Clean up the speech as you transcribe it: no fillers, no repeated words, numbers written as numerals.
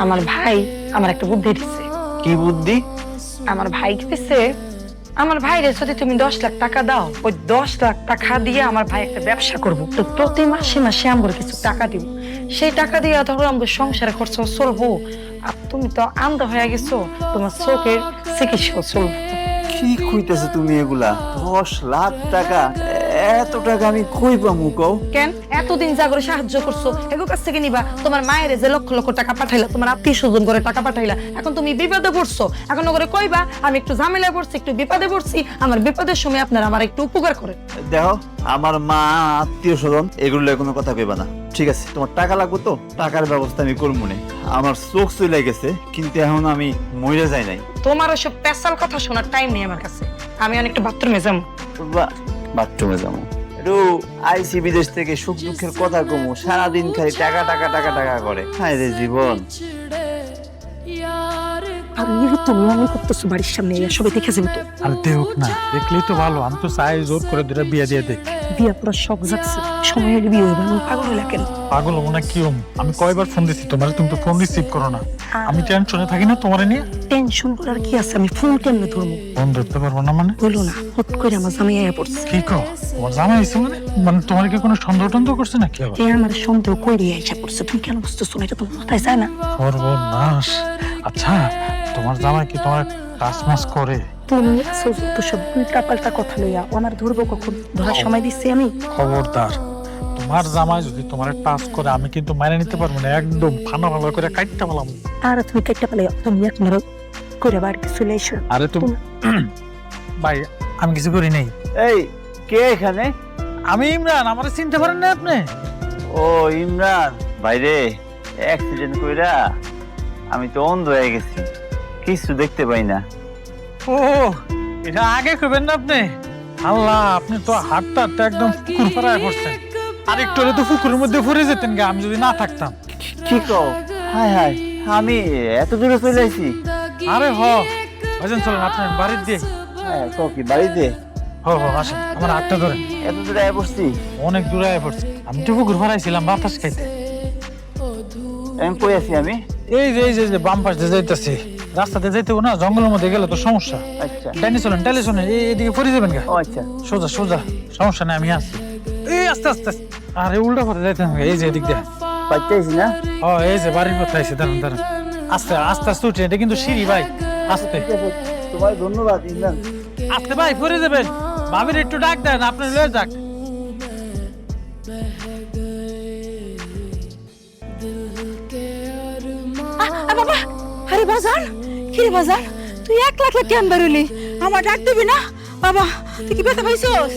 আমার ভাই আমার একটা বুদ্ধি দিচ্ছে। কি বুদ্ধি? আমার ভাই দিচ্ছে, আমার ভাইরে যদি তুমি 10 লাখ টাকা দাও, ওই 10 লাখ টাকা দিয়ে আমার ভাই একটা ব্যবসা করবো, তো প্রতি মাসে মাসে আমরা কিছু টাকা দিব। সেই টাকা দিয়ে ধরো আমাদের সংসারে খরচ চলবো। আর তুমি তো আন্ধা হয়ে গেছো, তোমার চোখের চিকিৎসা চলবো। কি কইতেছো তুমি এগুলা? 10 লাখ টাকা? এত টাকা আমি কই পামু কও? কেন এতদিন যা করে সাহায্য করছো এগুলোর কাছ থেকে নিবা? তোমার মায়ের যে লক্ষ লক্ষ টাকা পাঠাইলা, তোমার আত্মীয় স্বজন করে টাকা পাঠাইলা, এখন তুমি বিপদে পড়ছো, এখন ওরে কইবা আমি একটু ঝামেলায় পড়ছি, একটু বিপদে পড়ছি, আমার বিপদের সময় আপনারা আমার একটু উপকার করেন। দেখো, আমার মা, আত্মীয় স্বজন এগুলো কোনো কথা কইবা না, ঠিক আছে? তোমার টাকা লাগবে তো টাকার ব্যবস্থা আমি করবো না। আমার চোখ চলে গেছে, কিন্তু এখন আমি মরে যাই নাই। তোমার ওসব পেশাল কথা শোনার টাইম নেই আমার কাছে। আমি অনেকটা বাথরুমে যাবো। বাথরুমে যাবো? একটু আইসি বিদেশ থেকে সুখ দুঃখের কথা কমু, সারাদিন খালি টাকা টাকা টাকা টাকা করে। হায় রে জীবন। আর তুমি অনেক করতেছো বাড়ির সামনে, সবাই দেখে যাবো তো। আর দেখ না, দেখলেই তো ভালো। আমি তো চাই জোর করে দুটা বিয়ে দিয়ে দেখ। বিয়া পুরো শখ যাচ্ছে, সময় হলে বিয়ে হবে। আমি পাগল হইলা কেন? পাগল হবো না কি হম? আমি কয়বার ফোন দিচ্ছি তোমার, তুমি তো ফোন রিসিভ করো না। আমি টেনশনে থাকি না তোমার নিয়ে? টেনশন করার কি আছে? আমি ফোন কেমনে ধরবো? ফোন ধরতে পারবো না মানে? বলো না, হুট করে আমার জামাই আয়া পড়ছে। কি কো? তোমার জামাই হয়েছে মানে? মানে তোমার কি কোনো সন্দেহ টন্দেহ করছে নাকি আবার? এ আমার সন্দেহ কইরে আইসা পড়ছে। তুমি কেন বুঝতেছো না? এটা তোমার মাথায় যায় না? সর্বনাশ। আচ্ছা, তোমার জামাই কি তোমার কাজ মাস করে? তুমি আছো তো সব উল্টা পাল্টা কথা লইয়া, আমার ধরবো কখন? ধরার সময় দিচ্ছি আমি? খবরদার, তোমার জামাই যদি তোমার টাচ করে আমি কিন্তু মেনে নিতে পারবো না। একদম ফানা ফালা করে কাটতে পারলাম। আর তুমি কেটে পেলে তুমি একবার করে বাড়িতে চলে এসো। আরে তুমি ভাই, আমি কিছু করি নাই। এই, কে এখানে? আমি ইমরান, আমার চিনতে পারেন না আপনি? ও ইমরান ভাইরে, অ্যাক্সিডেন্ট কইরা আমি তো অন্ধ হয়ে গেছি, কিছু দেখতে পাই না। ও, এটা আগে কইবেন না আপনি? আল্লাহ, আপনি তো হাঁটতে হাঁটতে একদম পুকুর পাড়ায় পড়ছেন। আর একটু হলে তো পুকুরের মধ্যে পড়ে যেতেন গা, আমি যদি না থাকতাম। কি কও? হায় হায়, আমি এত দূরে চলে আইছি? আরে ভাইজান চলেন আপনার বাড়ির দিয়ে। হ্যাঁ, কও কি বাড়িতে? আসেন, আমার হাতটা ধরেন। এত দূরে আয় পড়ছি? অনেক দূরে আয় পড়ছি। আমি তো পুকুর পাড়ায় ছিলাম বাতাস খাইতে। আমি কই আছি আমি? এই যে বাম পাশ দিয়ে যাইতেছি। রাস্তাতে যাইতে না, জঙ্গলের মধ্যে গেলে তো সমস্যা। আচ্ছা, ডাইনে চলেন, এদিকে পড়ে যাবেন গা। ও আচ্ছা, সোজা সোজা, সমস্যা নেই, আমি আছি। এই আস্তে আস্তে আস্তে। আরে উল্টা পথে যাইতে হবে, এই যে এদিক দিয়ে। পাইতেছি না? এই যে বাড়ির পথে আইছে, দাঁড়ান। আস্তে আস্তে আস্তে উঠে, এটা কিন্তু সিঁড়ি ভাই, আস্তে ঠিক আছে, তোমার ধন্যবাদ ইমরান। আস্তে ভাই, পড়ে যাবেন। ভাবির একটু ডাক দেন, আপনি লয়ে যাক। বাবা, আরে বাজার, কি রে বাজার? তুই 1 লাখ কেন বেরোলি? আমার ডাক দিবি না? বাবা, তুই কি ব্যথা পাইছস?